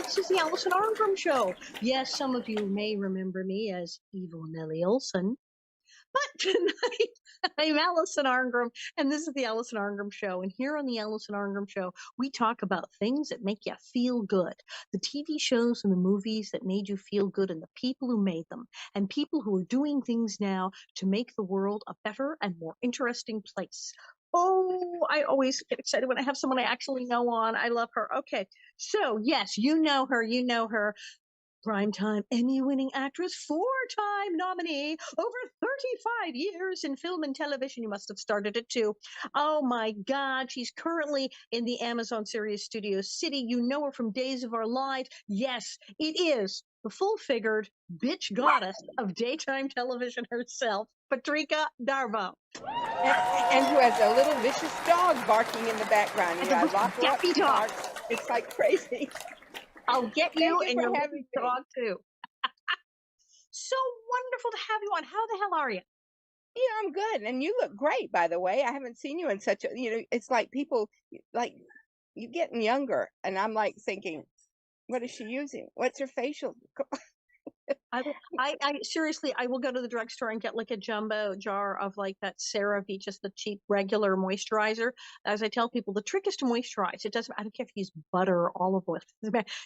This is the Allison Arngrim Show. Yes, some of you may remember me as Evil Nellie Olson, but tonight I'm Allison Arngrim, and this is the Allison Arngrim Show. And here on the Allison Arngrim Show, we talk about things that make you feel good, the TV shows and the movies that made you feel good, and the people who made them, and people who are doing things now to make the world a better and more interesting place. Oh, I always get excited when I have someone I actually know on. I love her. Okay. So, yes, you know her. You know her. Primetime Emmy-winning actress, four-time nominee, over 35 years in film and television. You must have started it too. Oh my God, she's currently in the Amazon series Studio City. You know her from Days of Our Lives. Yes, it is the full-figured bitch goddess of daytime television herself, Patrika Darbo. And who has a little vicious dog barking in the background. You know, I lock her up. Dappy dog. It's like crazy. I'll get you Thank and you your for having me. dog too. So wonderful to have you on. How the hell are you? Yeah, I'm good. And you look great, by the way. I haven't seen you in such a, it's like people, like, you're getting younger. And I'm like thinking, what is she using? What's her facial? I seriously, I will go to the drugstore and get like a jumbo jar of like that CeraVe, just the cheap regular moisturizer. As I tell people, the trick is to moisturize. It doesn't, I don't care if you use butter or olive oil.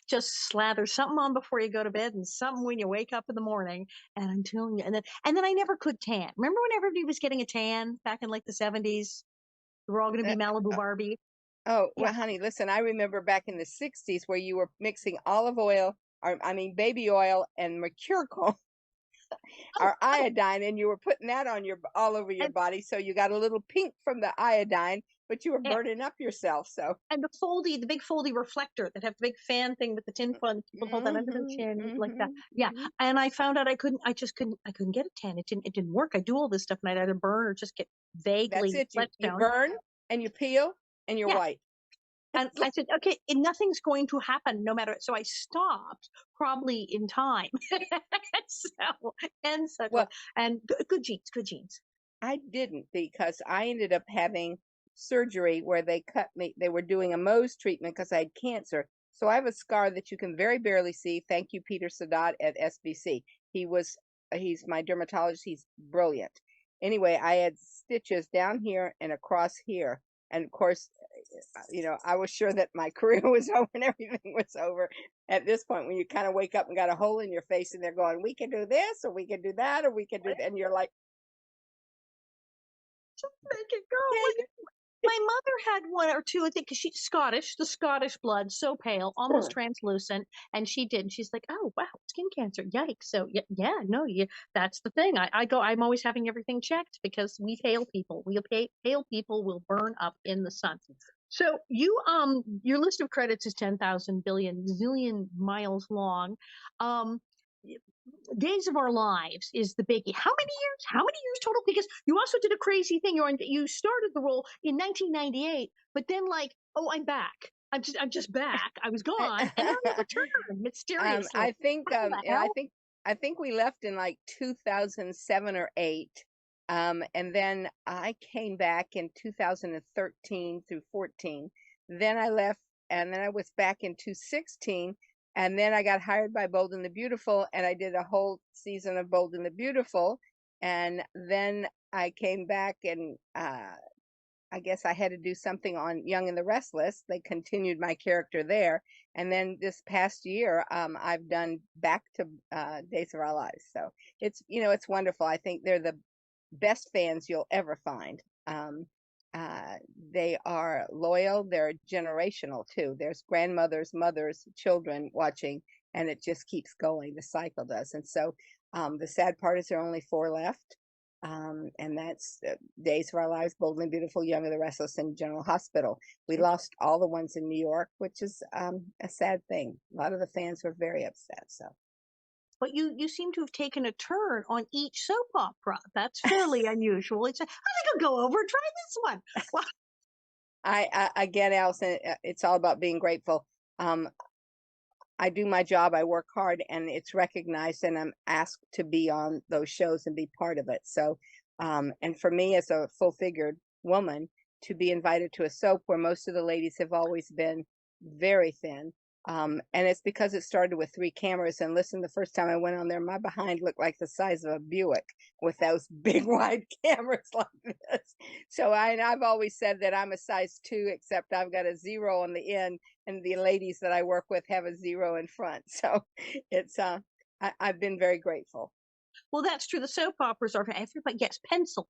Just slather something on before you go to bed and something when you wake up in the morning. And I'm telling you, and then I never could tan. Remember when everybody was getting a tan back in like the 70s? We were all going to be Malibu Barbie. Oh, Yeah. well, honey, listen, I remember back in the 60s where you were mixing olive oil, or I mean, baby oil and mercurochrome or iodine, and you were putting that on all over your body. So you got a little pink from the iodine, but you were burning up yourself. So, and the big foldy reflector that have the big fan thing with the tin foil, and people hold that under their chin like that. Yeah. And I found out I couldn't get a tan. It didn't work. I do all this stuff and I'd either burn or just get vaguely. That's it. You burn and you peel and you're white. And I said, okay, nothing's going to happen no matter. So I stopped probably in time. And good genes. I didn't, because I ended up having surgery where they cut me. They were doing a Mohs treatment because I had cancer. So I have a scar that you can very barely see. Thank you, Peter Sadat at SBC. He's my dermatologist. He's brilliant. Anyway, I had stitches down here and across here. And of course, I was sure that my career was over and everything was over at this point, when you kind of wake up and got a hole in your face and they're going, we can do this, or we can do that, or we can do that. And you're like, just make it go. My mother had one or two, I think, because she's Scottish, the Scottish blood, so pale, almost translucent. And she did. And she's like, oh, wow, skin cancer. Yikes. So, that's the thing. I'm always having everything checked because we pale people. Pale people will burn up in the sun. So your list of credits is 10,000 billion zillion miles long. Days of Our Lives is the biggie. How many years total? Because you also did a crazy thing. You started the role in 1998, but then I'm back. I'm just back. I was gone, and then I returned mysteriously. I think we left in like 2007 or 8. And then I came back in 2013 through 14. Then I left, and then I was back in 2016. And then I got hired by Bold and the Beautiful, and I did a whole season of Bold and the Beautiful. And then I came back, and I guess I had to do something on Young and the Restless. They continued my character there. And then this past year, I've done back to Days of Our Lives. So it's wonderful. I think they're the best fans you'll ever find. They are loyal. They're generational too. There's grandmothers, mothers, children watching, and it just keeps going. The cycle does. And so the sad part is there are only 4 left. And that's Days of Our Lives, Bold and Beautiful, Young and the Restless, and General Hospital. We lost all the ones in New York, which is a sad thing. A lot of the fans were very upset. So. But you seem to have taken a turn on each soap opera. That's fairly unusual. I think I'll go over and try this one. Well, again, Allison, it's all about being grateful. I do my job. I work hard, and it's recognized, and I'm asked to be on those shows and be part of it. So, and for me as a full-figured woman to be invited to a soap where most of the ladies have always been very thin, And it's because it started with 3 cameras. And listen, the first time I went on there, my behind looked like the size of a Buick with those big wide cameras like this. So I've always said that I'm a size 2, except I've got a 0 on the end, and the ladies that I work with have a 0 in front. So it's I've been very grateful. Well, that's true. The soap operas are everybody gets pencil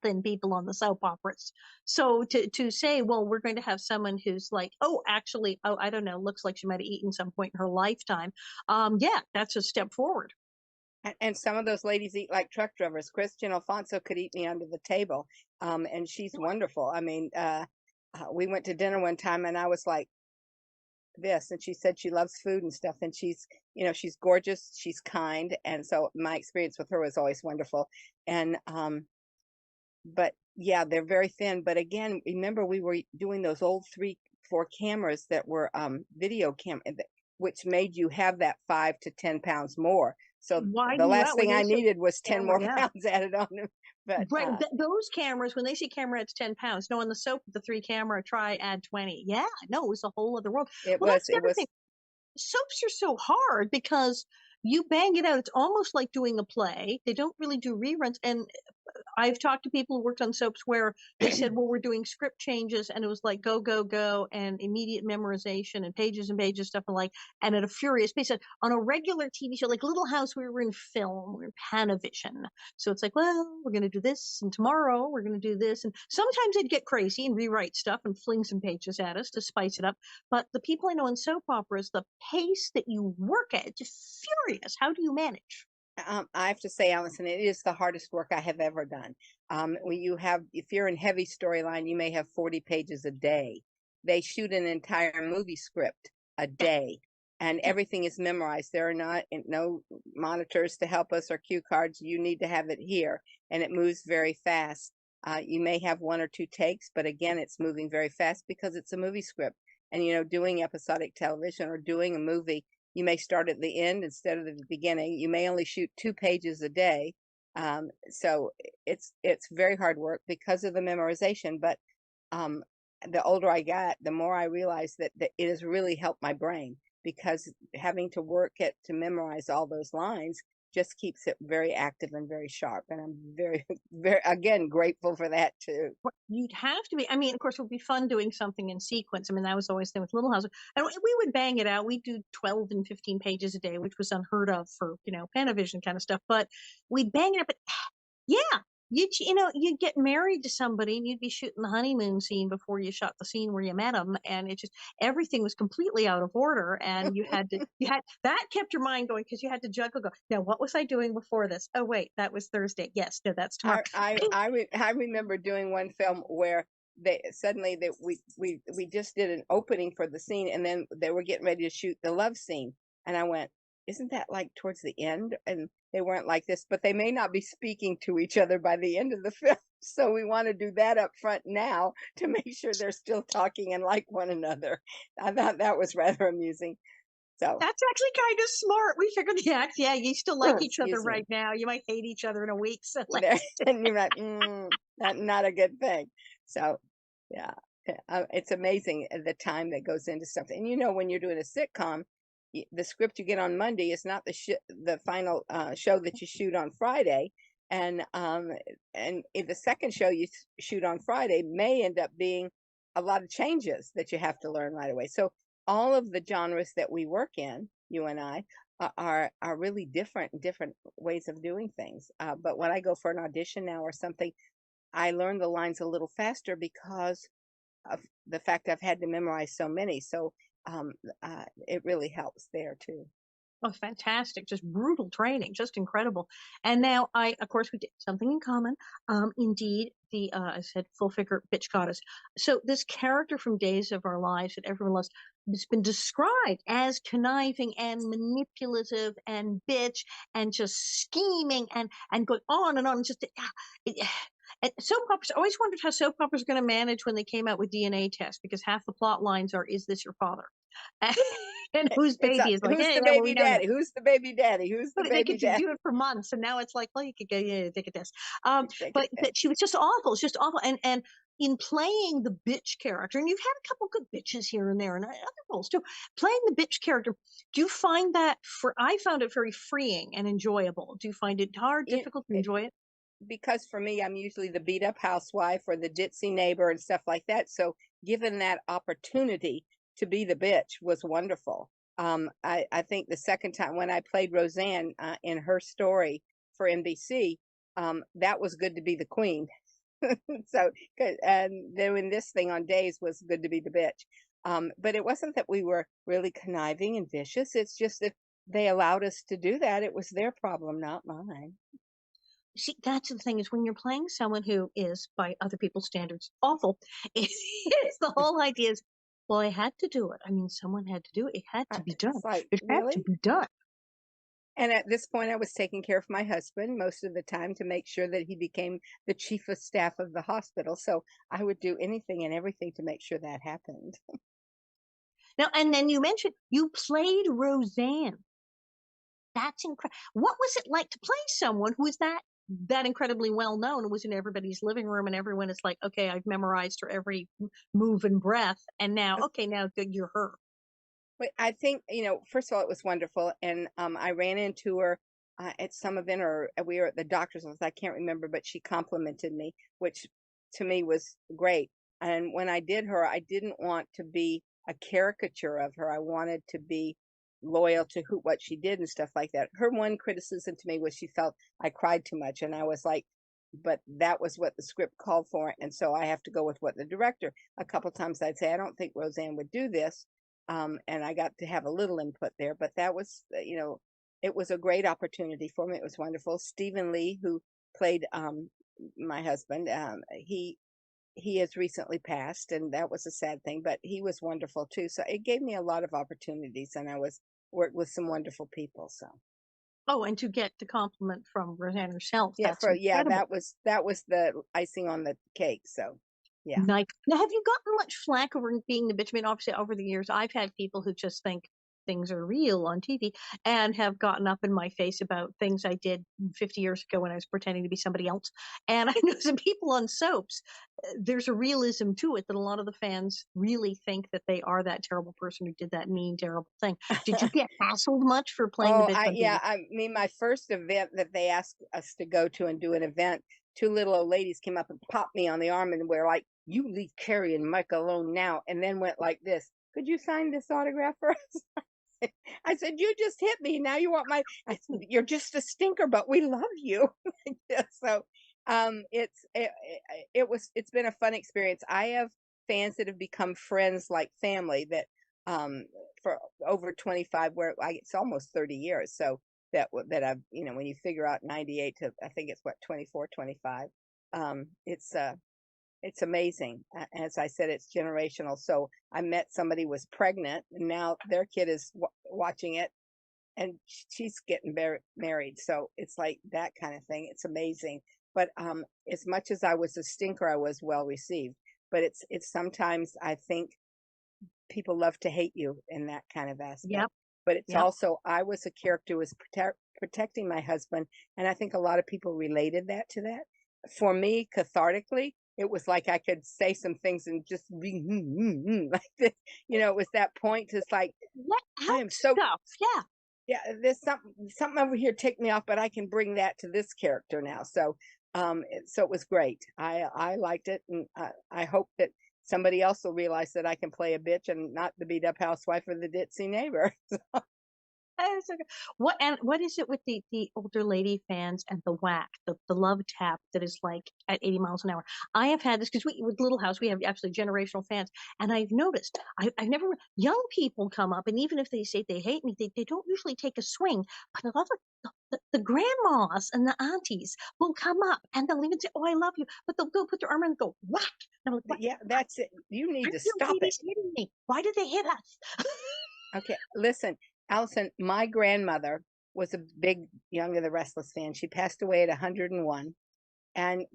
thin people on the soap operas. So to say, well, we're going to have someone who's like, oh, actually, oh, I don't know, looks like she might have eaten some point in her lifetime. Yeah, that's a step forward. And some of those ladies eat like truck drivers. Christian Alfonso could eat me under the table, and she's wonderful. I mean, we went to dinner one time, and I was like this, and she said she loves food and stuff, and she's gorgeous, she's kind, and so my experience with her was always wonderful. And but yeah, they're very thin. But again, remember we were doing those old 3-4 cameras that were video which made you have that 5 to 10 pounds more. So the Widen you last out when thing they I say needed was 10 camera, more yeah. pounds added on them. But Right, those cameras, when they say camera, it's 10 pounds. No, on the soap, the 3 camera, try add 20. Yeah, no, it was a whole other world. it Well, was that's the it other was thing. Soaps are so hard because you bang it out. It's almost like doing a play. They don't really do reruns. And I've talked to people who worked on soaps where they said, well, we're doing script changes, and it was like go, go, go, and immediate memorization and pages, stuff like, and at a furious pace. On a regular TV show, like Little House, we were in film, we were in Panavision. So it's like, well, we're going to do this, and tomorrow we're going to do this. And sometimes they'd get crazy and rewrite stuff and fling some pages at us to spice it up. But the people I know in soap operas, the pace that you work at, just furious. How do you manage? I have to say, Allison, it is the hardest work I have ever done. If you're in heavy storyline, you may have 40 pages a day. They shoot an entire movie script a Yeah. day, and everything is memorized. There are no monitors to help us or cue cards. You need to have it here, and it moves very fast. You may have 1 or 2 takes, but again, it's moving very fast because it's a movie script. And doing episodic television or doing a movie, you may start at the end instead of the beginning. You may only shoot 2 pages a day. So it's very hard work because of the memorization. But um, the older I got, the more I realized that it has really helped my brain, because having to work it to memorize all those lines just keeps it very active and very sharp. And I'm very, very, again, grateful for that too. You'd have to be. I mean, of course, it would be fun doing something in sequence. I mean, that was always the thing with Little House. And we would bang it out. We'd do 12 and 15 pages a day, which was unheard of for, Panavision kind of stuff. But we'd bang it up. But yeah, you'd get married to somebody and you'd be shooting the honeymoon scene before you shot the scene where you met them, and it just everything was completely out of order, and you had that kept your mind going because you had to juggle. Go now, what was I doing before this? Oh wait, that was Thursday. Yes, no, that's tomorrow. I remember doing one film where they suddenly that we just did an opening for the scene, and then they were getting ready to shoot the love scene, and I went, isn't that like towards the end? And they weren't like this, but they may not be speaking to each other by the end of the film. So we want to do that up front now to make sure they're still talking and like one another. I thought that was rather amusing. So That's actually kind of smart. We figured the act. Yeah, you still like each other excuse me. right now. You might hate each other in a week. So There, let's. and you're like, not a good thing. So, yeah, it's amazing the time that goes into something. And when you're doing a sitcom, the script you get on Monday is not the final show that you shoot on Friday, and if the second show you shoot on Friday may end up being a lot of changes that you have to learn right away. So all of the genres that we work in, you and I, are really different ways of doing things. But when I go for an audition now or something, I learn the lines a little faster because of the fact I've had to memorize so many. So it really helps there too. Oh, fantastic. Just brutal training, just incredible. And now of course, we did something in common. Indeed, I said full figure bitch goddess. So this character from Days of Our Lives that everyone loves has been described as conniving and manipulative and bitch and just scheming and going on and on. And just, and soap operas, I always wondered how soap operas are going to manage when they came out with DNA tests, because half the plot lines are, is this your father? And whose baby is like, Who's hey, the yeah, well, we baby know that. daddy? Who's the baby daddy? Who's the But they baby could just daddy? do it for months, and now it's like, well, you could get take a test. Take But it. she was just awful. It's just awful. And in playing the bitch character, and you've had a couple good bitches here and there and other roles too, playing the bitch character, do you find that I found it very freeing and enjoyable. Do you find it hard, You, difficult to enjoy it? because for me, I'm usually the beat up housewife or the ditzy neighbor and stuff like that. So given that opportunity to be the bitch was wonderful. I think the second time when I played Roseanne in Her Story for NBC, that was good to be the queen. So good. And doing this thing on Days was good to be the bitch. But it wasn't that we were really conniving and vicious. It's just that they allowed us to do that. It was their problem, not mine. See, that's the thing, is when you're playing someone who is, by other people's standards, awful, it's the whole idea is, well, I had to do it. I mean, someone had to do it. It had to be done. It's like, It had to really? be done. And at this point, I was taking care of my husband most of the time to make sure that he became the chief of staff of the hospital. So I would do anything and everything to make sure that happened. Now, and then you mentioned you played Roseanne. That's incredible. What was it like to play someone who is that incredibly well known and was in everybody's living room, and everyone is like, okay, I've memorized her every move and breath, and now, okay, now you're her. But I think, first of all, it was wonderful. And I ran into her at some event, or we were at the doctor's office. I can't remember, but she complimented me, which to me was great. And when I did her, I didn't want to be a caricature of her. I wanted to be loyal to what she did and stuff like that. Her one criticism to me was she felt I cried too much. And I was like, but that was what the script called for. And so I have to go with what the director, a couple times I'd say, I don't think Roseanne would do this, and I got to have a little input there. But that was, it was a great opportunity for me. It was wonderful. Stephen Lee, who played my husband, he has recently passed, and that was a sad thing. But he was wonderful too. So it gave me a lot of opportunities, and I was worked with some wonderful people. So Oh, and to get the compliment from Roseanne herself, yeah, that's incredible. that was the icing on the cake. So yeah. Nice. Now, have you gotten much flack over being the bitch? I mean, obviously, over the years, I've had people who just think things are real on TV and have gotten up in my face about things I did 50 years ago when I was pretending to be somebody else. And I know some people on soaps, there's a realism to it that a lot of the fans really think that they are that terrible person who did that mean, terrible thing. Did you get hassled much for playing the Oh, bitch on TV? I mean, my first event that they asked us to go to and do an event, two little old ladies came up and popped me on the arm and were like, "You leave Carrie and Mike alone now," and then went like this. Could you sign this autograph for us? I said, "You just hit me. Now you want my?" I said, "You're just a stinker, but we love you." So, it's been a fun experience. I have fans that have become friends like family that for over 25, where it's almost 30 years. So that I've, when you figure out 98 to, I think it's what, 24, 25. It's amazing. As I said, it's generational. So I met somebody who was pregnant, and now their kid is watching it, and she's getting married. So it's like that kind of thing. It's amazing. But as much as I was a stinker, I was well received. But it's sometimes I think people love to hate you in that kind of aspect. Yep, But it's yep. also, I was a character who was protecting my husband, and I think a lot of people related that to that. For me, cathartically, it was like I could say some things and just be like this. It was that point. It's like Let I out am so, stuff. Yeah. yeah. There's something over here take me off, but I can bring that to this character now. So so it was great. I liked it, and I hope that somebody else will realize that I can play a bitch and not the beat up housewife or the ditzy neighbor. What is it with the older lady fans and the whack, the love tap that is like at 80 miles an hour? I have had this because we with Little House we have absolutely generational fans, and I've noticed I've never young people come up, and even if they say they hate me, they don't usually take a swing, but a lot of the grandmas and the aunties will come up and they'll even say, "Oh, I love you," but they'll go put their arm and go whack. And I'm like, "What? Yeah, that's it. You need Why are to you stop it. ladies hitting me? Why did they hit us?" Okay, listen, Allison, my grandmother was a big Young and the Restless fan. She passed away at 101. And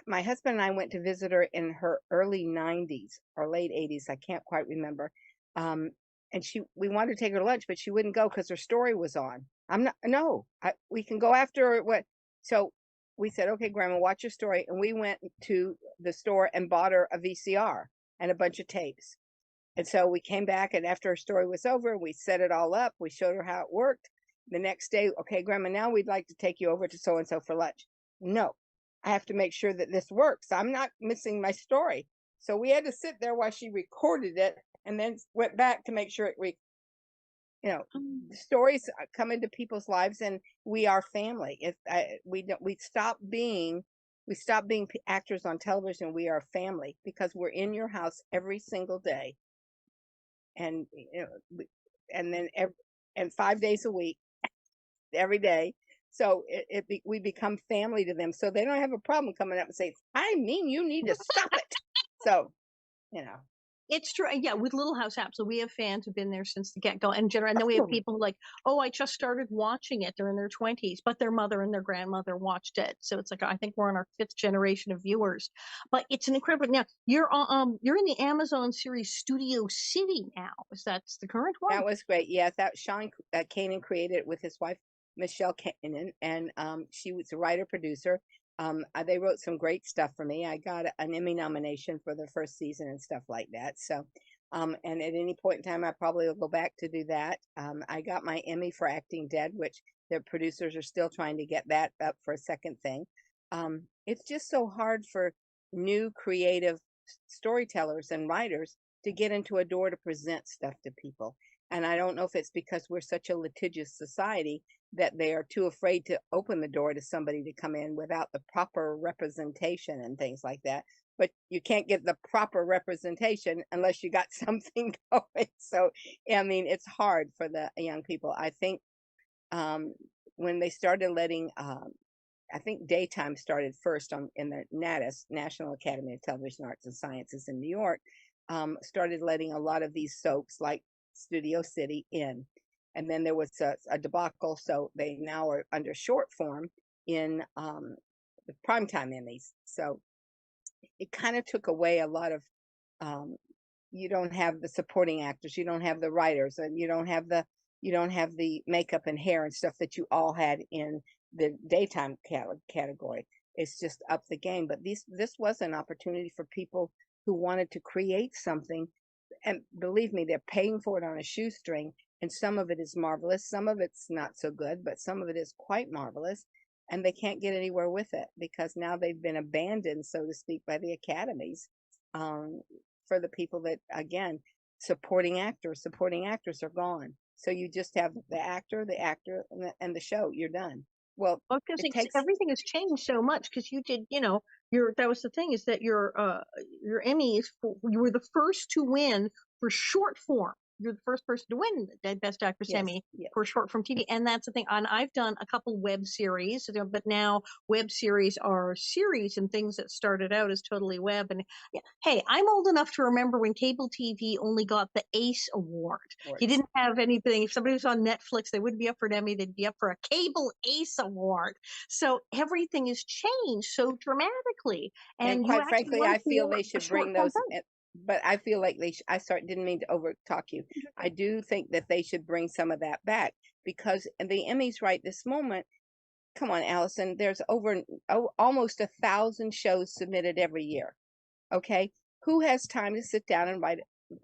my husband and I went to visit her in her early 90s or late 80s. I can't quite remember. Um, and we wanted to take her to lunch, but she wouldn't go because her story was on. I'm not, no, we can go after her. What? So we said, okay, Grandma, watch your story. And we went to the store and bought her a VCR and a bunch of tapes. And so we came back, and after her story was over, we set it all up. We showed her how it worked. The next day, okay, Grandma, now we'd like to take you over to so and so for lunch. No, I have to make sure that this works. I'm not missing my story. So we had to sit there while she recorded it, and then went back to make sure you know, stories come into people's lives, and we are family. We stop being actors on television. We are family because we're in your house every single day, and and then and 5 days a week, every day. So we become family to them. So they don't have a problem coming up and saying, "I mean, you need to stop it." So, you know. It's true. Yeah, with Little House absolutely. We have fans who've been there since the get go, and then we have people like, oh, I just started watching it. They're in their 20s, but their mother and their grandmother watched it. So it's like I think we're on our 5th generation of viewers. But it's an incredible. Now you're in the Amazon series Studio City now. Is that's the current one? That was great. Yes, that Sean Kanan created it with his wife Michelle Kanan, and she was a writer producer. They wrote some great stuff for me. I got an Emmy nomination for the first season and stuff like that. So, and at any point in time, I probably will go back to do that. I got my Emmy for Acting Dead, which the producers are still trying to get that up for a second thing. It's just so hard for new creative storytellers and writers to get into a door to present stuff to people. And I don't know if it's because we're such a litigious society that they are too afraid to open the door to somebody to come in without the proper representation and things like that. But you can't get the proper representation unless you got something going. So, I mean, it's hard for the young people. I think when they started letting, I think daytime started first in the NATAS, National Academy of Television Arts and Sciences in New York, started letting a lot of these soaps like Studio City in. And then there was a debacle, so they now are under short form in the primetime Emmys. So it kind of took away a lot of, you don't have the supporting actors, you don't have the writers, and you don't have the makeup and hair and stuff that you all had in the daytime category. It's just up the game. But this was an opportunity for people who wanted to create something, and believe me, they're paying for it on a shoestring, and some of it is marvelous, some of it's not so good, but some of it is quite marvelous, and they can't get anywhere with it because now they've been abandoned, so to speak, by the academies, for the people that, again, supporting actors are gone. So you just have the actor, and the show. You're done. Well, because it takes everything has changed so much. Because you did, your that was the thing is that your Emmys you were the first to win for short form. You're the first person to win the Best Actress yes, Emmy yes. for short form TV, and that's the thing. And I've done a couple web series, but now web series are series and things that started out as totally web. And yeah, hey, I'm old enough to remember when cable TV only got the ACE award. You didn't have anything. If somebody was on Netflix, they wouldn't be up for an Emmy; they'd be up for a cable ACE award. So everything has changed so dramatically. And you quite frankly, I feel they should bring those. thing. But I feel like didn't mean to over talk you. I do think that they should bring some of that back because the Emmys right this moment, come on, Allison, there's almost 1,000 shows submitted every year. Okay. Who has time to sit down and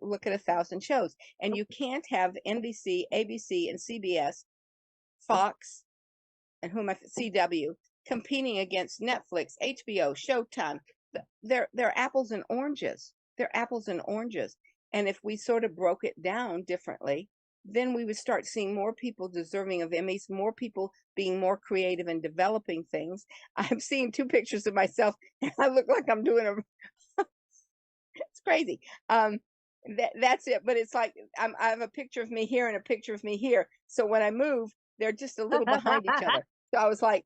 look at 1,000 shows? And you can't have NBC, ABC, and CBS, Fox, and CW competing against Netflix, HBO, Showtime. They're apples and oranges. They're apples and oranges. And if we sort of broke it down differently, then we would start seeing more people deserving of Emmys, more people being more creative and developing things. I'm seeing 2 pictures of myself, and I look like I'm doing it's crazy. That's it. But it's like I have a picture of me here and a picture of me here. So when I move, they're just a little behind each other. So I was like,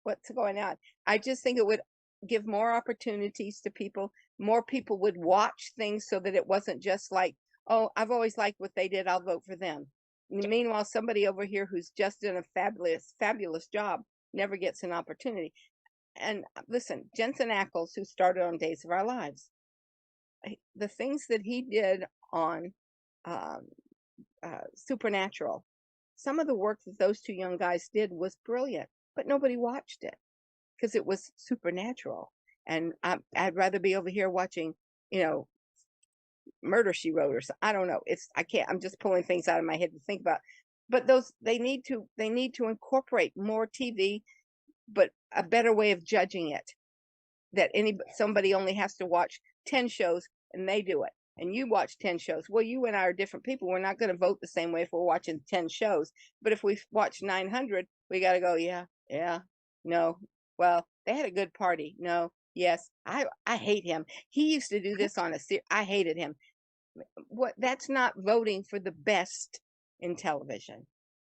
what's going on? I just think it would give more opportunities to people. More people would watch things so that it wasn't just like, oh, I've always liked what they did, I'll vote for them. Meanwhile, somebody over here who's just done a fabulous job never gets an opportunity. And listen, Jensen Ackles, who started on Days of Our Lives, the things that he did on Supernatural, some of the work that those 2 young guys did was brilliant, but nobody watched it. because it was supernatural. And I'd rather be over here watching, you know, Murder She Wrote or something. I don't know. I can't. I'm just pulling things out of my head to think about. But those they need to incorporate more TV, but a better way of judging it. That somebody only has to watch 10 shows and they do it. And you watch 10 shows. Well, you and I are different people. We're not going to vote the same way if we're watching 10 shows. But if we watch 900, we got to go, yeah, yeah, no. Well, they had a good party. No, yes. I hate him. He used to do this on a series. I hated him. That's not voting for the best in television.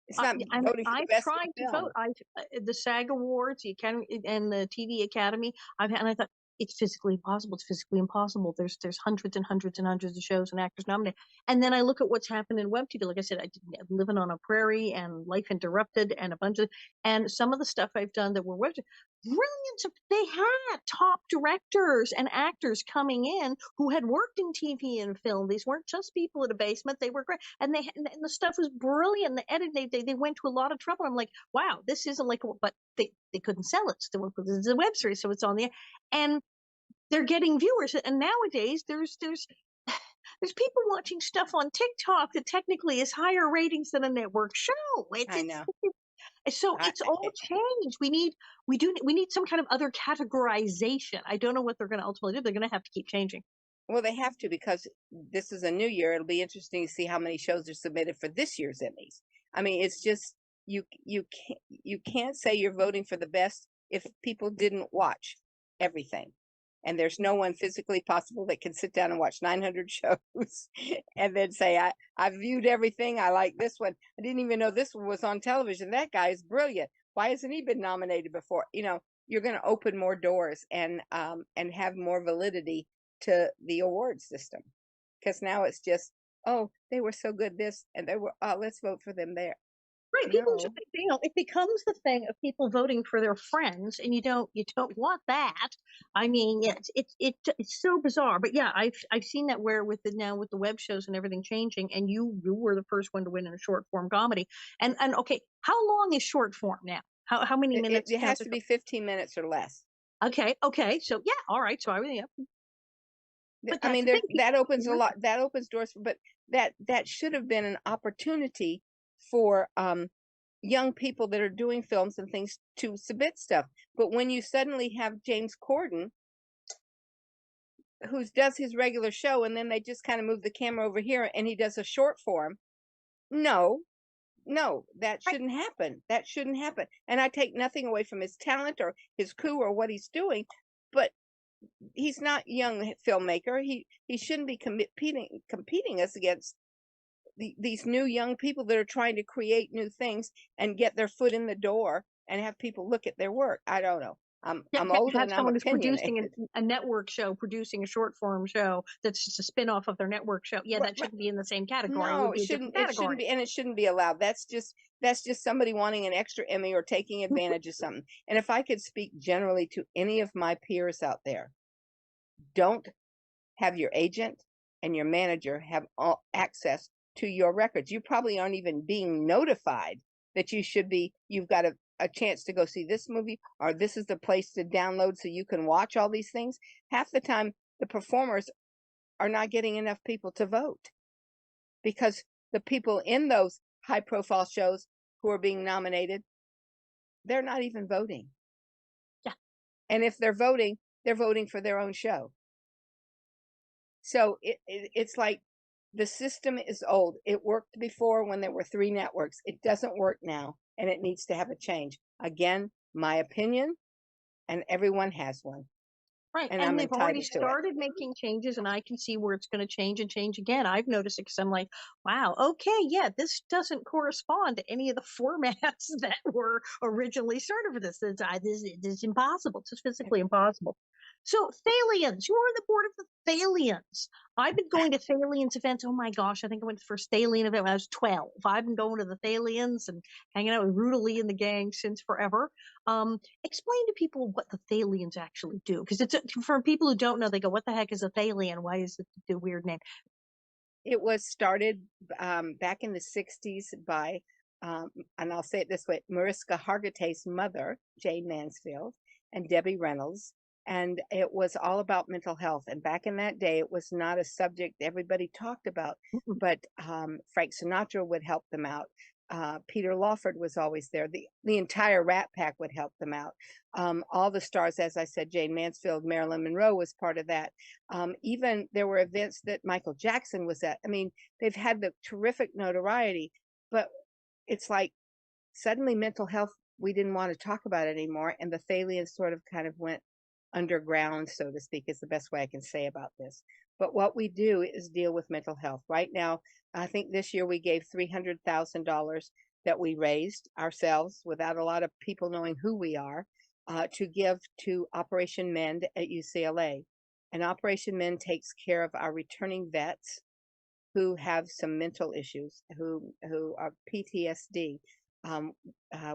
It's not And voting for the I've best tried in to film. vote. The SAG Awards, the Academy, and the TV Academy. And I thought it's physically impossible. It's physically impossible. There's hundreds and hundreds and hundreds of shows and actors nominated. And then I look at what's happened in web TV. Like I said, I'm living on a prairie and Life Interrupted and a bunch of, and some of the stuff I've done that were web brilliant. They had top directors and actors coming in who had worked in TV and film. These weren't just people in a basement. They were great, and and the stuff was brilliant. The editing, they went to a lot of trouble. I'm like, wow, this isn't like, but they couldn't sell it. So it's a web series, so it's on the, and they're getting viewers. And nowadays, there's people watching stuff on TikTok that technically is higher ratings than a network show. I know. So it's all changed. We need some kind of other categorization. I don't know what they're going to ultimately do. They're going to have to keep changing. Well, they have to, because this is a new year. It'll be interesting to see how many shows are submitted for this year's Emmys. I mean, it's just you can't say you're voting for the best if people didn't watch everything. And there's no one physically possible that can sit down and watch 900 shows and then say, I viewed everything. I like this one. I didn't even know this one was on television. That guy is brilliant. Why hasn't he been nominated before? You know, you're going to open more doors and have more validity to the award system, because now it's just, oh, they were so good this, and they were, oh, let's vote for them there. Right, people, it becomes the thing of people voting for their friends, and you don't want that. I mean, it's so bizarre. But yeah, I've seen that where with the web shows and everything changing, and you were the first one to win in a short form comedy. And okay, how long is short form now? How many minutes? It has to be 15 minutes or less. Okay, so yeah, all right. So I really, but I mean, that opens a lot. That opens doors. But that should have been an opportunity for young people that are doing films and things to submit stuff. But when you suddenly have James Corden, who does his regular show, and then they just kind of move the camera over here and he does a short form, no, that shouldn't happen. That shouldn't happen. And I take nothing away from his talent or his coup or what he's doing, but he's not a young filmmaker. He shouldn't be competing us against these new young people that are trying to create new things and get their foot in the door and have people look at their work. I don't know. I'm older and I'm producing a network show, producing a short form show that's just a spin-off of their network show. Yeah, that shouldn't be in the same category. No, it shouldn't be, and it shouldn't be allowed. That's just somebody wanting an extra Emmy or taking advantage of something. And if I could speak generally to any of my peers out there, don't have your agent and your manager have all access to your records. You probably aren't even being notified that you've got a chance to go see this movie, or this is the place to download so you can watch all these things. Half the time, the performers are not getting enough people to vote, because the people in those high profile shows who are being nominated, they're not even voting. Yeah. And if they're voting for their own show. So it's like the system is old. It worked before when there were 3 networks. It doesn't work now, and it needs to have a change. Again, my opinion, and everyone has one. Right. And they've already started making changes, and I can see where it's going to change and change again. I've noticed it because I'm like, wow, okay, yeah, this doesn't correspond to any of the formats that were originally started for this. It's impossible. It's just physically impossible. So Thalians, you are on the board of the Thalians. I've been going to Thalians events. Oh my gosh, I think I went to the first Thalian event when I was 12. I've been going to the Thalians and hanging out with Ruta Lee and the gang since forever. Explain to people what the Thalians actually do, because it's for people who don't know. They go, "What the heck is a Thalian? Why is it the weird name?" It was started back in the 60s by, and I'll say it this way, Mariska Hargitay's mother, Jane Mansfield, and Debbie Reynolds. And it was all about mental health. And back in that day, it was not a subject everybody talked about, but Frank Sinatra would help them out. Peter Lawford was always there. The entire Rat Pack would help them out. All the stars, as I said, Jane Mansfield, Marilyn Monroe was part of that. Even there were events that Michael Jackson was at. I mean, they've had the terrific notoriety, but it's like suddenly mental health, we didn't want to talk about it anymore. And the Thalians sort of kind of went underground, so to speak, is the best way I can say about this. But what we do is deal with mental health. Right now, I think this year we gave $300,000 that we raised ourselves without a lot of people knowing who we are, to give to Operation Mend at UCLA. And Operation Mend takes care of our returning vets who have some mental issues, who are PTSD.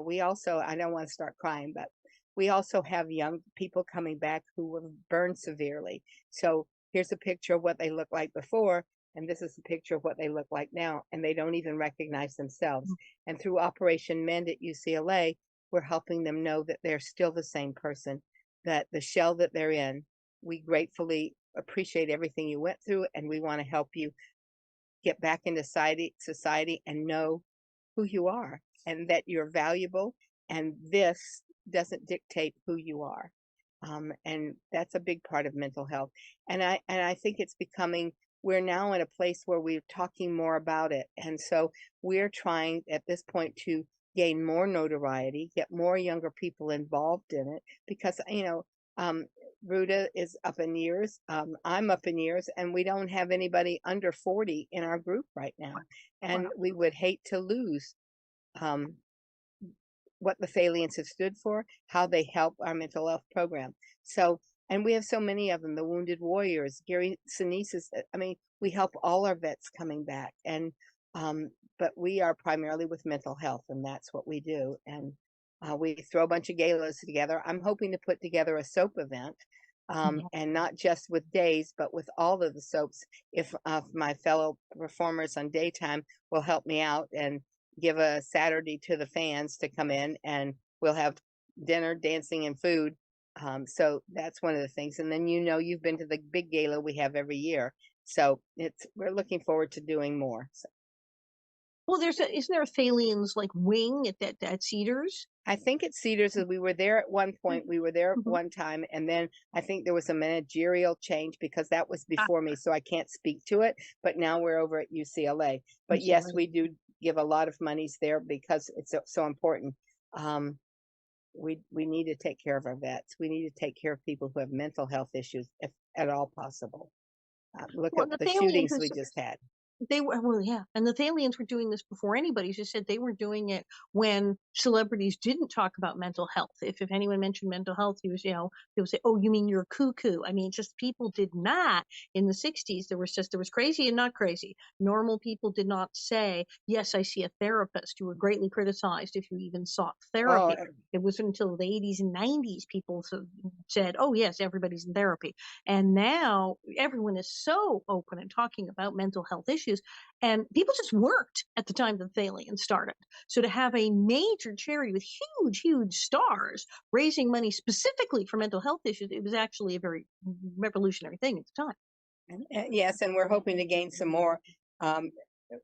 We also, I don't want to start crying, but we also have young people coming back who were burned severely. So here's a picture of what they looked like before, and this is a picture of what they look like now, and they don't even recognize themselves. And through Operation Mend at UCLA, we're helping them know that they're still the same person, that the shell that they're in, we gratefully appreciate everything you went through, and we want to help you get back into society and know who you are and that you're valuable, and this doesn't dictate who you are. And that's a big part of mental health. And I think it's becoming, we're now in a place where we're talking more about it. And so we're trying at this point to gain more notoriety, get more younger people involved in it, because, Ruta is up in years. I'm up in years, and we don't have anybody under 40 in our group right now. And we would hate to lose what the Thalians have stood for, how they help our mental health program. So, and we have so many of them, the Wounded Warriors, Gary Sinise's, I mean, we help all our vets coming back. And, but we are primarily with mental health, and that's what we do. And we throw a bunch of galas together. I'm hoping to put together a soap event, and not just with days, but with all of the soaps. If my fellow performers on daytime will help me out and give a Saturday to the fans to come in, and we'll have dinner, dancing, and food. So that's one of the things. And then, you've been to the big gala we have every year. So we're looking forward to doing more. So. Well, isn't there a Thalians like wing at Cedars? I think at Cedars, we were there at one point. We were there one time, and then I think there was a managerial change because that was before me, so I can't speak to it. But now we're over at UCLA. But yes, we do give a lot of monies there because it's so important. We need to take care of our vets. We need to take care of people who have mental health issues, if at all possible. Look at the shootings we just had. They were, well, yeah. And the Thalians were doing this before anybody. Just said they were doing it when celebrities didn't talk about mental health. If anyone mentioned mental health, he was, they would say, "Oh, you mean you're cuckoo?" I mean, just people did not in the 60s. There was crazy and not crazy. Normal people did not say, "Yes, I see a therapist." You were greatly criticized if you even sought therapy. Oh. It was until the 80s and 90s people said, "Oh, yes, everybody's in therapy." And now everyone is so open and talking about mental health issues. And people just worked at the time that the Thalians started. So to have a major charity with huge, huge stars raising money specifically for mental health issues, it was actually a very revolutionary thing at the time. Yes, and we're hoping to gain some more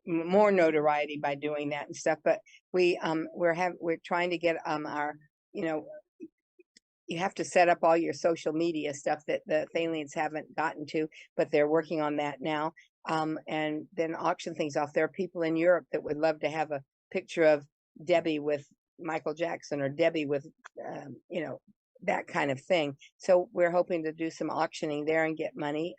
notoriety by doing that and stuff. But we're trying to get our, you have to set up all your social media stuff that the Thalians haven't gotten to, but they're working on that now. And then auction things off. There are people in Europe that would love to have a picture of Debbie with Michael Jackson, or Debbie with, that kind of thing. So we're hoping to do some auctioning there and get money.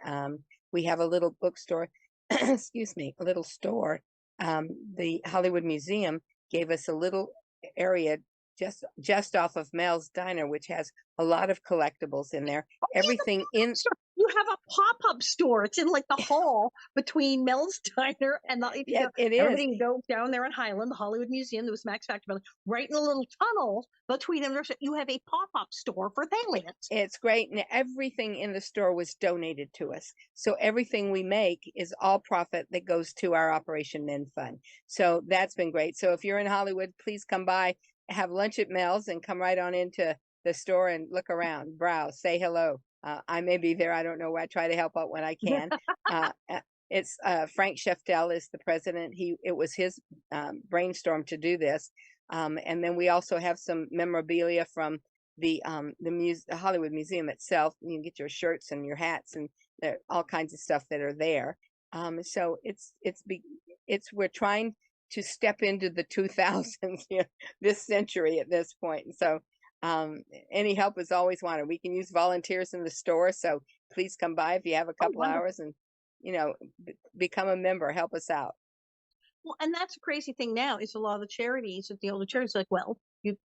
We have a little bookstore, excuse me, a little store. The Hollywood Museum gave us a little area just off of Mel's Diner, which has a lot of collectibles in there. Everything in. You have a pop-up store. It's in like the hall between Mel's Diner and everybody can go down there in Highland, the Hollywood Museum, there was Max Factor, right in the little tunnel between them. You have a pop-up store for Thalians. It's great, and everything in the store was donated to us. So everything we make is all profit that goes to our Operation Mend Fund. So that's been great. So if you're in Hollywood, please come by, have lunch at Mel's, and come right on into the store and look around, browse, say hello. I may be there. I don't know. I try to help out when I can. Uh, it's Frank Sheftel is the president. It was his brainstorm to do this. And then we also have some memorabilia from the Hollywood Museum itself. You can get your shirts and your hats and there all kinds of stuff that are there. So we're trying to step into the 2000s, this century at this point. And so any help is always wanted. We can use volunteers in the store, so please come by if you have a couple hours and become a member, help us out. Well, and that's a crazy thing now is a lot of the charities at the older charities like, well,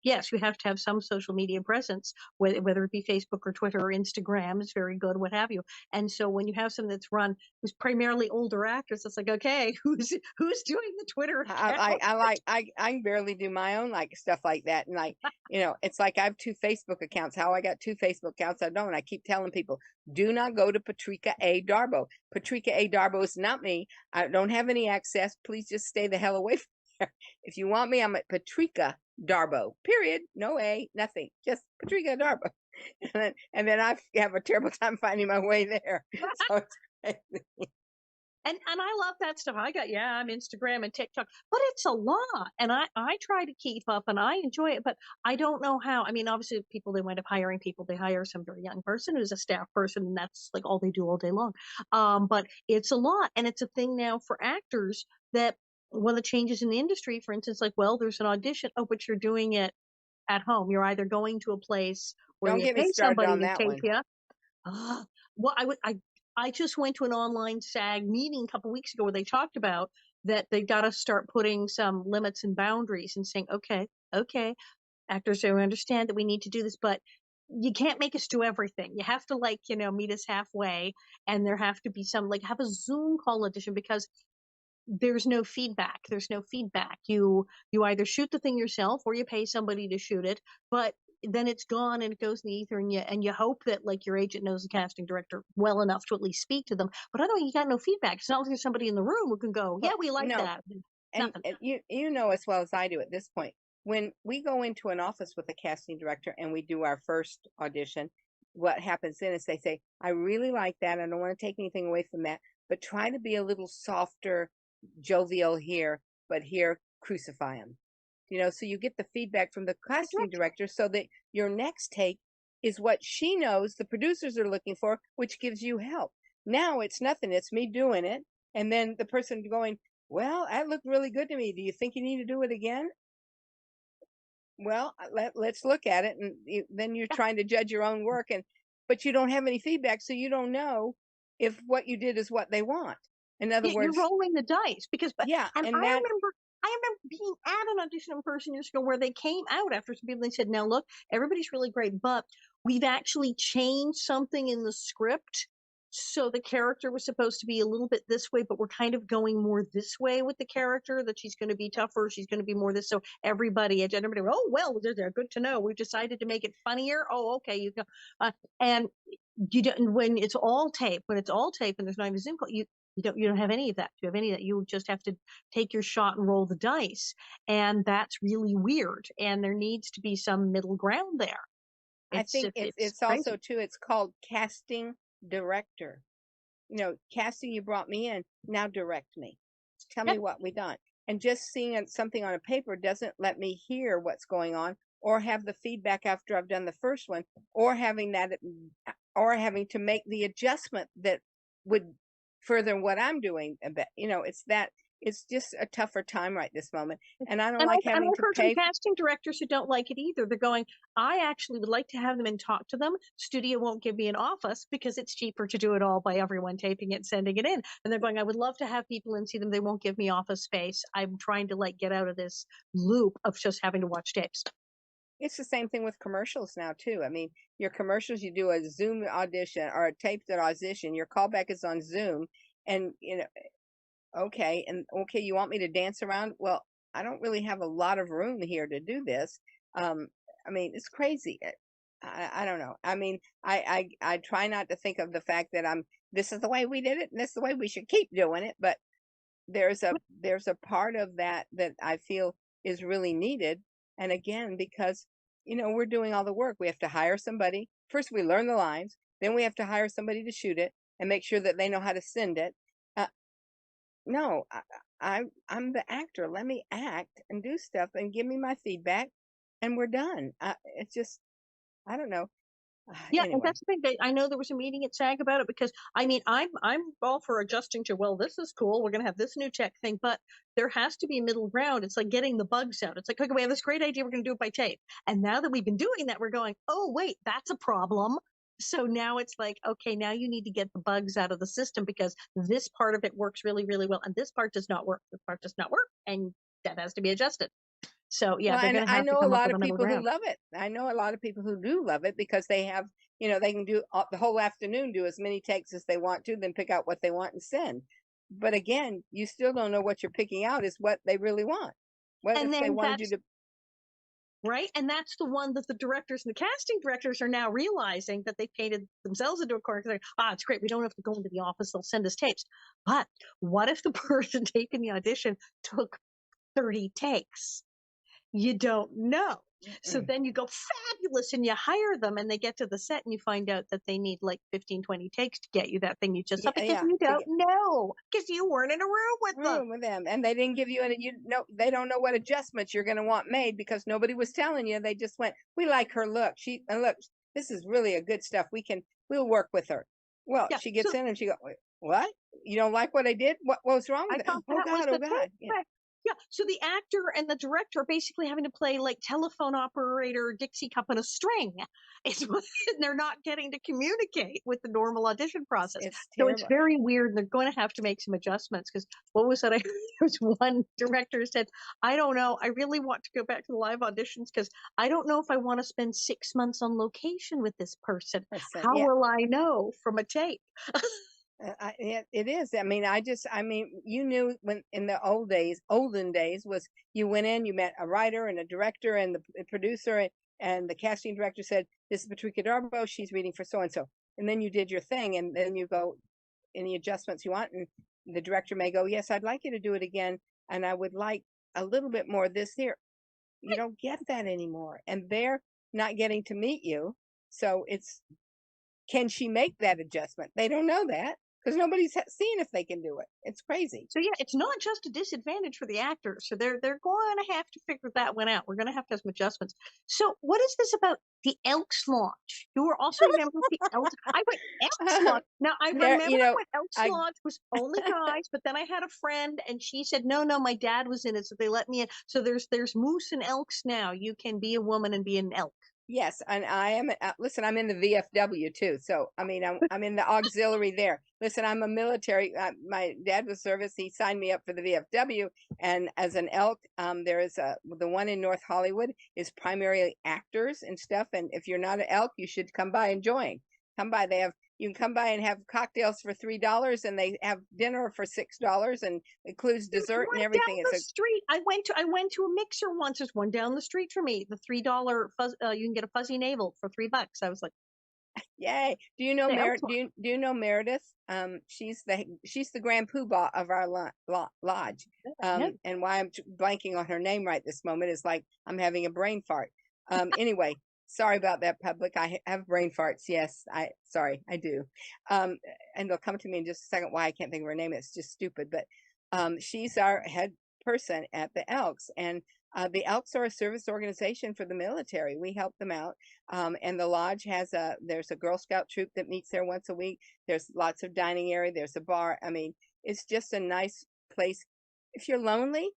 yes, you have to have some social media presence, whether it be Facebook or Twitter or Instagram is very good, what have you. And so when you have something that's run who's primarily older actors, it's like, okay, who's doing the Twitter account? I can barely do my own stuff like that. And it's like I have 2 Facebook accounts. How I got 2 Facebook accounts, I don't. I keep telling people, do not go to Patrika A. Darbo. Patrika A. Darbo is not me. I don't have any access. Please just stay the hell away from there. If you want me, I'm at Patrika Darbo, period. No A, nothing. Just Patrika Darbo. And then I have a terrible time finding my way there. So And I love that stuff. I'm Instagram and TikTok, but it's a lot. And I try to keep up and I enjoy it, but I don't know how. I mean, obviously people, they wind up hiring people. They hire some very young person who's a staff person and that's like all they do all day long. But it's a lot. And it's a thing now for actors that one of the changes in the industry, for instance, like, well, there's an audition. Oh, but you're doing it at home. You're either going to a place where don't you get me pay started somebody on to that tape one. you. Well, I just went to an online SAG meeting a couple weeks ago where they talked about that they got to start putting some limits and boundaries and saying, okay, actors, I understand that we need to do this, but you can't make us do everything. You have to meet us halfway, and there have to be some have a Zoom call audition because there's no feedback. You either shoot the thing yourself or you pay somebody to shoot it, but then it's gone and it goes in the ether, and you hope that your agent knows the casting director well enough to at least speak to them. But otherwise, you got no feedback. It's not like there's somebody in the room who can go, yeah, we like that. And you know as well as I do at this point, when we go into an office with a casting director and we do our first audition, what happens then is they say, I really like that. I don't want to take anything away from that, but try to be a little softer, jovial here, but here crucify him. So you get the feedback from the casting director so that your next take is what she knows the producers are looking for, which gives you help. Now it's nothing. It's me doing it. And then the person going, well, that looked really good to me. Do you think you need to do it again? Well, let's look at it. And then you're trying to judge your own work, but you don't have any feedback. So you don't know if what you did is what they want. In other words, you're rolling the dice because, yeah. And I remember being at an audition in person years ago where they came out after some people, they said, now look, everybody's really great, but we've actually changed something in the script. So the character was supposed to be a little bit this way, but we're kind of going more this way with the character, that she's going to be tougher. She's going to be more this. So everybody, oh, well, they're good to know. We've decided to make it funnier. Oh, okay. You go. And you don't, when it's all tape and there's not even a Zoom call, you don't have any of that. You have any of that. You just have to take your shot and roll the dice. And that's really weird. And there needs to be some middle ground there. I think it's also too, it's called casting director. Casting, you brought me in, now direct me. Tell me what we done. And just seeing something on a paper doesn't let me hear what's going on or have the feedback after I've done the first one, or having to make the adjustment that would further what I'm doing. It's just a tougher time right this moment. And I don't like having to pay. Casting directors who don't like it either. They're going, I actually would like to have them and talk to them. Studio won't give me an office because it's cheaper to do it all by everyone taping it and sending it in. And they're going, I would love to have people and see them. They won't give me office space. I'm trying to get out of this loop of just having to watch tapes. It's the same thing with commercials now too. I mean, your commercials, you do a Zoom audition or a taped audition, your callback is on Zoom, and okay, you want me to dance around? Well, I don't really have a lot of room here to do this. I mean, it's crazy. I don't know. I mean, I try not to think of the fact that this is the way we did it and this is the way we should keep doing it, but there's a part of that I feel is really needed. And again, because we're doing all the work. We have to hire somebody. First, we learn the lines. Then we have to hire somebody to shoot it and make sure that they know how to send it. Uh, no, I'm the actor. Let me act and do stuff and give me my feedback, and we're done. It's just, I don't know. Yeah, and Anyway, that's the thing. I know there was a meeting at SAG about it because I mean I'm all for adjusting to, well, this is cool. We're gonna have this new tech thing, but there has to be a middle ground. It's like getting the bugs out. It's like, okay, we have this great idea, we're gonna do it by tape. And now that we've been doing that, we're going, oh wait, that's a problem. So now it's like, okay, now you need to get the bugs out of the system because this part of it works really, really well, and this part does not work. This part does not work, and that has to be adjusted. So yeah, well, they're and gonna I have to know a come up lot with a of middle people who ground. love it. I know a lot of people who do love it because they have, they can do the whole afternoon, do as many takes as they want to, then pick out what they want and send. But again, you still don't know what you're picking out is what they really want. What And if they then wanted you that's to? right. And that's the one that the directors and the casting directors are now realizing that they painted themselves into a corner. Because it's great. We don't have to go into the office. They'll send us tapes. But what if the person taking the audition took 30 takes? You don't know. So Mm, then you go fabulous and you hire them and they get to the set and you find out that they need like 15, 20 takes to get you that thing you just saw yeah, because yeah, you to don't get know because you weren't in a room with them. room with them, and they didn't give you any. They don't know what adjustments you're going to want made because nobody was telling you. They just went, "We like her look. Look, this is really a good stuff. We'll work with her." Well, Yeah. she So gets in and she goes, "What? You don't like what I did? What was wrong I with it? thought Oh that was God, the oh tape God." Yeah. effect. Yeah. So the actor and the director are basically having to play like telephone operator Dixie Cup on a string. It's they're not getting to communicate with the normal audition process. It's So it's terrible. very weird. And they're going to have to make some adjustments because what was that? There was one director said, I don't know. I really want to go back to the live auditions because I don't know if I want to spend 6 months on location with this person. Percent. How Yeah. will I know from a tape? It is. I mean, you knew when in the olden days was you went in, you met a writer and a director and the producer and the casting director said, "This is Patrika Darbo. She's reading for so and so," and then you did your thing, and then you go any adjustments you want, and the director may go, "Yes, I'd like you to do it again, and I would like a little bit more of this here." You don't get that anymore, and they're not getting to meet you, so it's can she make that adjustment? They don't know that because nobody's seen if they can do it. It's crazy. So yeah, it's not just a disadvantage for the actors. So they're going to have to figure that one out. We're going to have some adjustments. So what is this about the Elks launch? You were also a member of the Elks. I went Elks launch. Now I There, remember when Elks I launch was only guys, but then I had a friend and she said, no, no, my dad was in it, so they let me in. So there's moose and elks now. You can be a woman and be an elk. yes, and I am. Listen, I'm in the VFW too. So I mean, I'm in the auxiliary there. Listen, I'm a military. My dad was service. He signed me up for the VFW, and as an elk, there is the one in North Hollywood is primarily actors and stuff. And if you're not an elk, you should come by and join. Come by. You can come by and have cocktails for $3, and they have dinner for $6, and includes dessert and Right down everything. It's the a street. I went to a mixer once. There's one down the street from me. The $3 fuzz. You can get a fuzzy navel for $3. I was like, Yay. Do you know the Elks launch. do you know Meredith? She's the grand poobah of our lodge. Yeah. And why I'm blanking on her name right this moment is like I'm having a brain fart. Anyway, sorry about that, public. I have brain farts. Yes, sorry, I do. Um, and they'll come to me in just a second why I can't think of her name. It's just stupid, but she's our head person at the Elks, and the Elks are a service organization for the military. We help them out, and the lodge there's a Girl Scout troop that meets there once a week. There's lots of dining area. There's a bar. I mean, it's just a nice place. If you're lonely,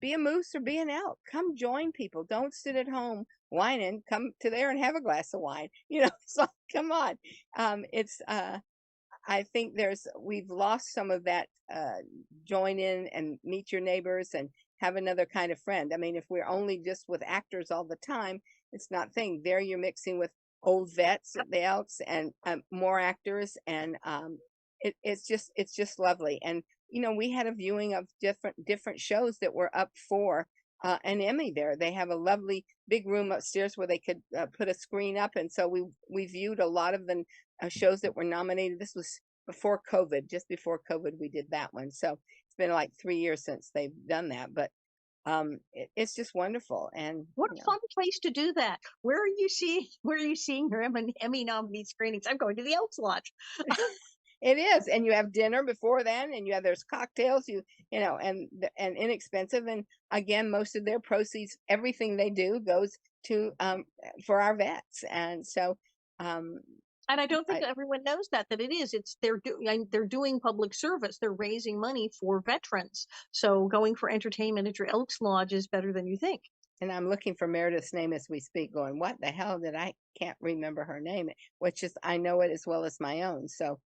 be a moose or be an elk. Come join people. Don't sit at home whining. Come to there and have a glass of wine. So come on. It's I think we've lost some of that join in and meet your neighbors and have another kind of friend. I mean, if we're only just with actors all the time, it's not thing. There you're mixing with old vets at the Elks and more actors, and it's just lovely. And we had a viewing of different shows that were up for an Emmy there. They have a lovely big room upstairs where they could put a screen up, and so we viewed a lot of the shows that were nominated. This was before COVID, just before COVID, we did that one. So it's been like 3 years since they've done that. But It's just wonderful. And What a fun place to do that. Where are you seeing your Emmy nominee screenings? I'm going to the Elks Lodge. it is, and you have dinner before then, and there's cocktails, and inexpensive, and again, most of their proceeds, everything they do goes to for our vets, and so And I don't think I, everyone knows that it is. They're doing public service. They're raising money for veterans. So going for entertainment at your Elks Lodge is better than you think. and I'm looking for Meredith's name as we speak, going, what the hell did I can't remember her name, which is I know it as well as my own. So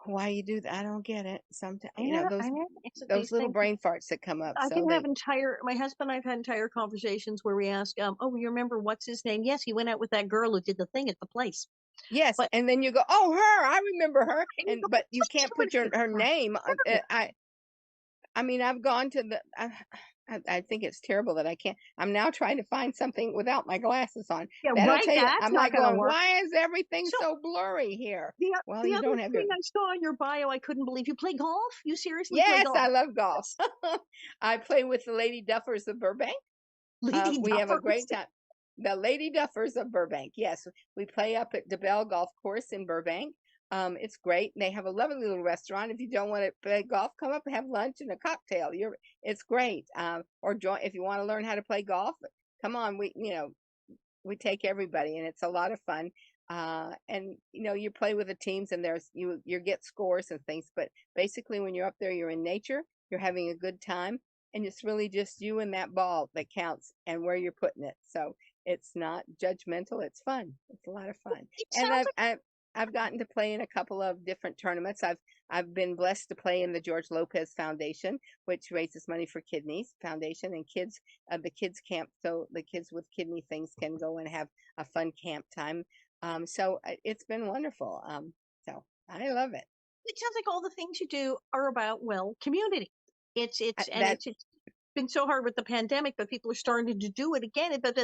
why you do that? I don't get it. Sometimes I know. those little brain farts that come up. I So can have my husband and I've had entire conversations where we ask, oh, you remember what's his name? Yes, he went out with that girl who did the thing at the place. yes, But and then you go, oh, her, I remember her, you but you please can't put her remember. name. I mean, I've gone to I think it's terrible that I can't. I'm now trying to find something without my glasses on. Yeah, That'll right. tell you. That's I'm not like going to going, work. why is everything So so blurry here? Well, the you other don't have your. thing I saw in your bio, I couldn't believe you play golf. You seriously play Yes, golf? I love golf. I play with the Lady Duffers of Burbank. Lady We have a Duffers. great time. The Lady Duffers of Burbank. Yes, we play up at DeBell Golf Course in Burbank. It's great. They have a lovely little restaurant. If you don't want to play golf, come up and have lunch and a cocktail. It's great. Or join if you want to learn how to play golf. Come on, we take everybody, and it's a lot of fun. And you play with the teams, and you get scores and things. But basically, when you're up there, you're in nature. You're having a good time, and it's really just you and that ball that counts, and where you're putting it. So it's not judgmental. It's fun. It's a lot of fun. It And sounds like I've gotten to play in a couple of different tournaments. I've been blessed to play in the George Lopez Foundation, which raises money for kidneys foundation and kids, the kids camp, so the kids with kidney things can go and have a fun camp time. So it's been wonderful. So I love it. it sounds like all the things you do are about, well, community. That It's been so hard with the pandemic, but people are starting to do it again. But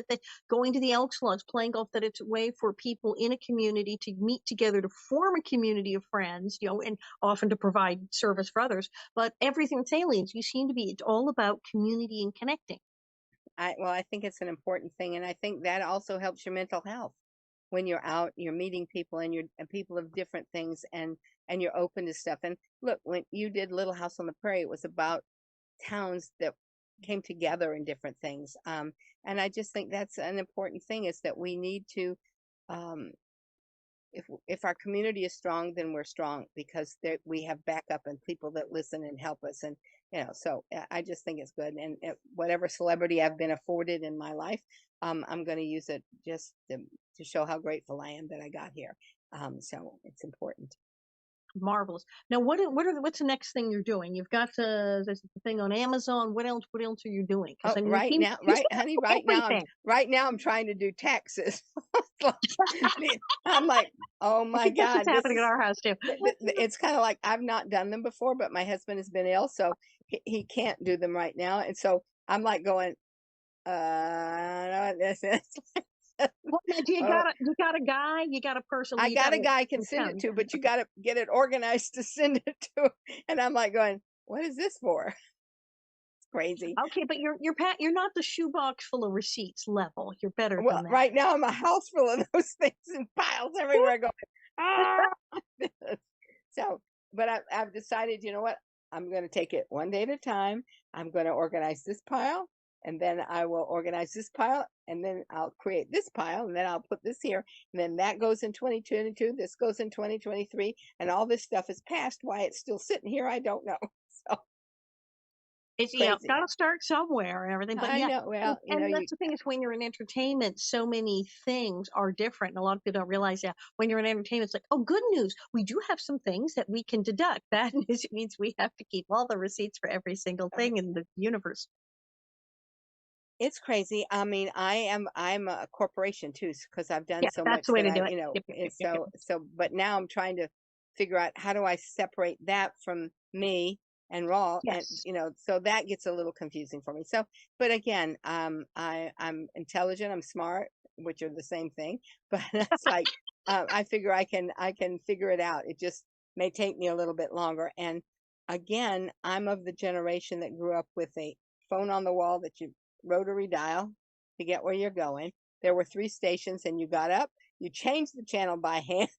going to the Elks Lodge, playing golf, that it's a way for people in a community to meet together to form a community of friends, and often to provide service for others. But everything with aliens, it's all about community and connecting. I think it's an important thing, and I think that also helps your mental health. When you're out, you're meeting people, and people of different things, and you're open to stuff. And look, when you did Little House on the Prairie, it was about towns that came together in different things. And I just think that's an important thing, is that we need to, um, if our community is strong, then we're strong, because we have backup and people that listen and help us. And so I just think it's good. And whatever celebrity I've been afforded in my life, I'm going to use it just to show how grateful I am that I got here. So it's important. Marvelous. Now, what's the next thing you're doing? You've got this thing on Amazon. What else? What else are you doing? Because Oh, I mean, right now, you right, honey, everything. right now I'm trying to do taxes. I'm like, oh I my think that's what's God, happening at our house too. it's kind of like I've not done them before, but my husband has been ill, so he can't do them right now. And so I'm like going, I know what this is. Well, now, do Oh, you got a guy? You got a person? I You got got a guy I can send it to, but you got to get it organized to send it to. And I'm like going, what is this for? It's crazy. Okay, but you're not the shoebox full of receipts level. You're better Well, than that. right now I'm a house full of those things in piles everywhere going, ah! So, but I've decided, you know what? I'm going to take it one day at a time. I'm going to organize this pile, and then I will organize this pile, and then I'll create this pile, and then I'll put this here, and then that goes in 2022. This goes in 2023, and all this stuff is past. Why it's still sitting here, I don't know. So It's crazy. got to start somewhere and everything. But I yeah, know. Well, and that's the thing is when you're in entertainment, so many things are different, and a lot of people don't realize that. When you're in entertainment, it's like, oh, good news, we do have some things that we can deduct. Bad news, it means we have to keep all the receipts for every single thing in the universe. It's crazy. I mean, I'm a corporation too, because I've done Yeah, so that's much the way that to do it. it's Yep. but now I'm trying to figure out how do I separate that from me and raw, and Yes. so that gets a little confusing for me. So, but again, I'm intelligent, I'm smart, which are the same thing, but that's like, I figure I can figure it out. It just may take me a little bit longer. And again, I'm of the generation that grew up with a phone on the wall that you rotary dial to get where you're going. There were 3 stations, and you got up, you changed the channel by hand,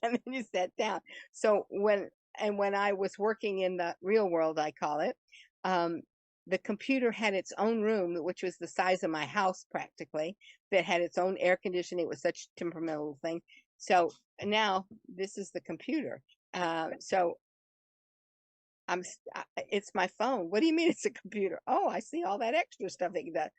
and then you sat down. So when I was working in the real world, I call it, um, the computer had its own room, which was the size of my house practically, that had its own air conditioning. It was such a temperamental thing. So now this is the computer. So it's my phone. What do you mean it's a computer? Oh, I see all that extra stuff that you does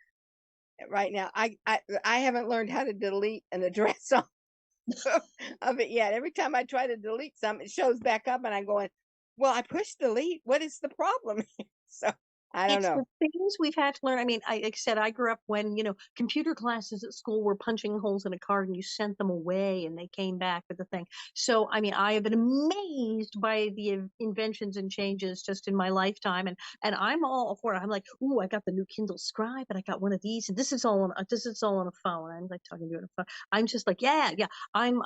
right now. I haven't learned how to delete an address of it yet. Every time I try to delete something, it shows back up, and I'm going, well, I pushed delete. What is the problem? So I don't It's know. the things we've had to learn. I mean, like I said, I grew up when, computer classes at school were punching holes in a card and you sent them away and they came back with the thing. So, I mean, I have been amazed by the inventions and changes just in my lifetime. And I'm all for it. I'm like, ooh, I got the new Kindle Scribe and I got one of these. And this is all on a phone. I'm like talking to you on a phone. I'm just like, yeah, yeah. I'm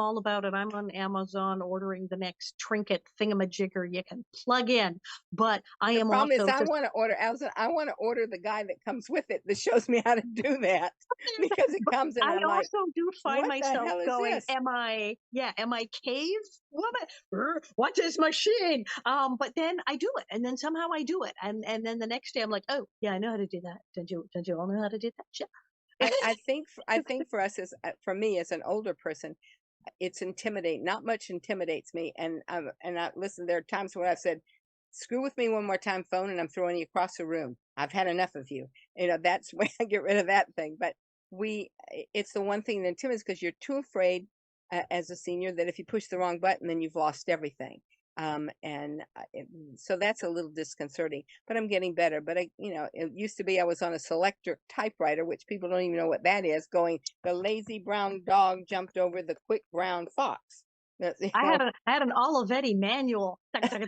all about it. I'm on Amazon ordering the next trinket thingamajigger you can plug in. But I The am problem is also I just want to order, Allison, I want to order the guy that comes with it that shows me how to do that, because it comes and I I'm like, also do find what the myself hell is going, this? am I cave woman? What is machine? But then I do it, and then somehow I do it, and then the next day I'm like, oh yeah, I know how to do that. Don't you all know how to do that? Yeah. I think for us, as for me as an older person, it's intimidating. Not much intimidates me. And listen, there are times when I've said, screw with me one more time, phone, and I'm throwing you across the room. I've had enough of you. That's when I get rid of that thing. But it's the one thing that intimidates, because you're too afraid, as a senior, that if you push the wrong button, then you've lost everything. So that's a little disconcerting, but I'm getting better. But it used to be I was on a selector typewriter, which people don't even know what that is, going, the lazy brown dog jumped over the quick brown fox. That's, I had an Olivetti manual. But yeah,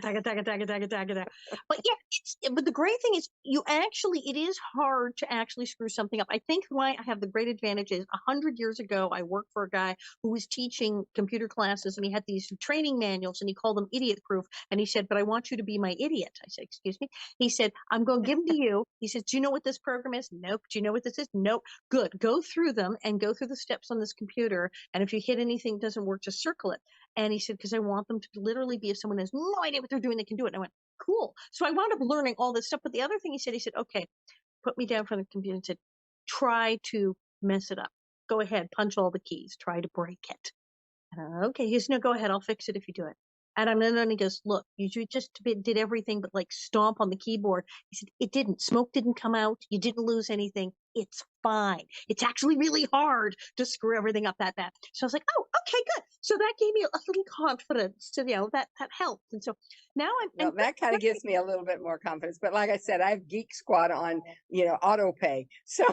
but the great thing is it is hard to actually screw something up. I think why I have the great advantage is 100 years ago, I worked for a guy who was teaching computer classes and he had these training manuals and he called them idiot proof. And he said, but I want you to be my idiot. I said, excuse me. He said, I'm going to give them to you. He says, do you know what this program is? Nope. Do you know what this is? Nope. Good. Go through them and go through the steps on this computer. And if you hit anything that doesn't work, just circle it. And he said, because I want them to literally be, if someone has no idea what they're doing, they can do it. And I went, cool. So I wound up learning all this stuff. But the other thing he said, okay, put me down from the computer and said, try to mess it up. Go ahead, punch all the keys, try to break it. Okay, he says, no, go ahead, I'll fix it if you do it. And then he goes, look, you just did everything but like stomp on the keyboard. He said, it didn't. Smoke didn't come out. You didn't lose anything. It's fine. It's actually really hard to screw everything up that bad. So I was like, oh, okay, good. So that gave me a little confidence to, that helped. And so now well, that kind of gives me a little bit more confidence. But like I said, I have Geek Squad on, auto pay. So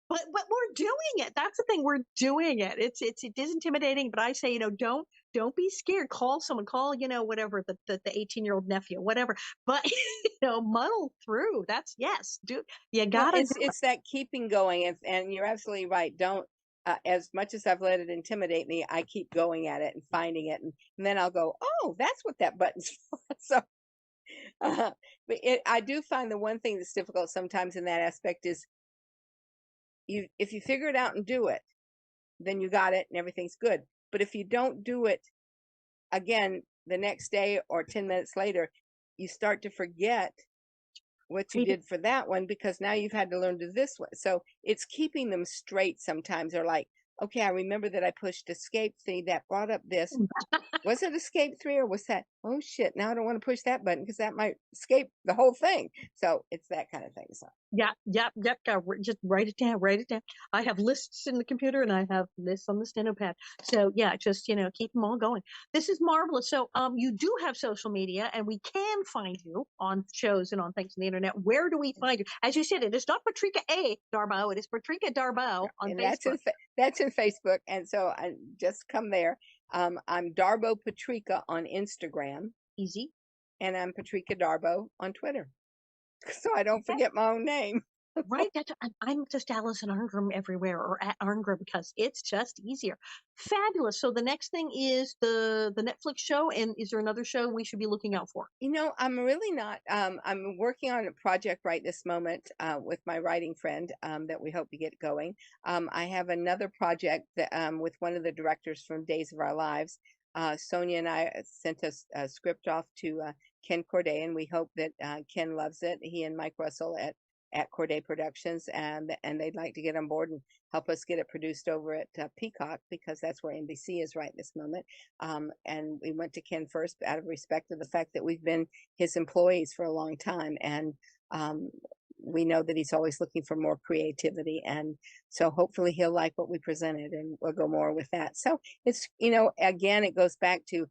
but we're doing it. That's the thing. We're doing it. It is intimidating, but I say, don't be scared. Call someone. Call whatever the 18-year-old nephew, whatever. But muddle through. That's yes. Do you well, gotta do it's that keeping going, and you're absolutely right. Don't as much as I've let it intimidate me, I keep going at it and finding it, and then I'll go, oh, that's what that button's for. So, but I do find the one thing that's difficult sometimes in that aspect is if you figure it out and do it, then you got it and everything's good. But if you don't do it again the next day or 10 minutes later, you start to forget what you it. did for that one, because now you've had to learn to this one. So it's keeping them straight sometimes. They're like, okay, I remember that I pushed escape 3 that brought up this. Was it escape 3 or was that, oh shit, now I don't want to push that button because that might escape the whole thing. So it's that kind of thing. So Yeah, yep. Just write it down. Write it down. I have lists in the computer and I have lists on the steno pad. So yeah, just keep them all going. This is marvelous. So you do have social media, and we can find you on shows and on things on the internet. Where do we find you? As you said, it is not Patrika A. Darbo. It is Patrika Darbo on and Facebook. that's in Facebook, and so I just come there. I'm Darbo Patrika on Instagram, Easy. and I'm Patrika Darbo on Twitter, so I don't Okay. forget my own name. Right. I'm just Allison Arngrim everywhere, or at Arngrim, because it's just easier. Fabulous. So the next thing is the Netflix show. And is there another show we should be looking out for? I'm really not. I'm working on a project right this moment with my writing friend that we hope to get going. I have another project that with one of the directors from Days of Our Lives. Sonia and I sent a script off to Ken Corday, and we hope that Ken loves it. He and Mike Russell at Corday Productions, and they'd like to get on board and help us get it produced over at Peacock, because that's where NBC is right this moment. And we went to Ken first out of respect of the fact that we've been his employees for a long time, and we know that he's always looking for more creativity, and so hopefully he'll like what we presented, and we'll go more with that. So it's, again, it goes back to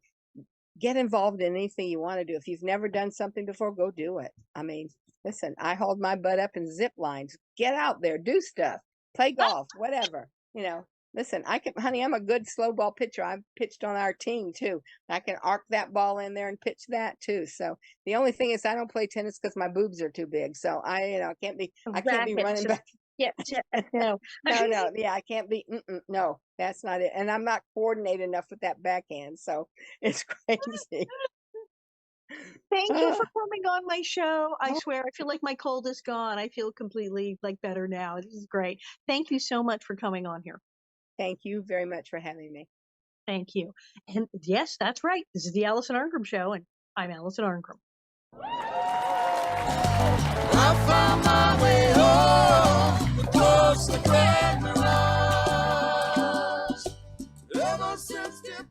get involved in anything you want to do. If you've never done something before, go do it. I mean, listen, I hauled my butt up in zip lines. Get out there, do stuff, play golf, whatever. Listen, honey, I'm a good slow ball pitcher. I've pitched on our team too. I can arc that ball in there and pitch that too. So the only thing is I don't play tennis because my boobs are too big. So I can't be running back. Yeah, no. No, yeah, I can't be. No, that's not it. And I'm not coordinated enough with that backhand, so it's crazy. Thank you for coming on my show. I swear, I feel like my cold is gone. I feel completely better now. This is great. Thank you so much for coming on here. Thank you very much for having me. Thank you. And yes, that's right. This is the Allison Arngrim Show, and I'm Allison Arngrim.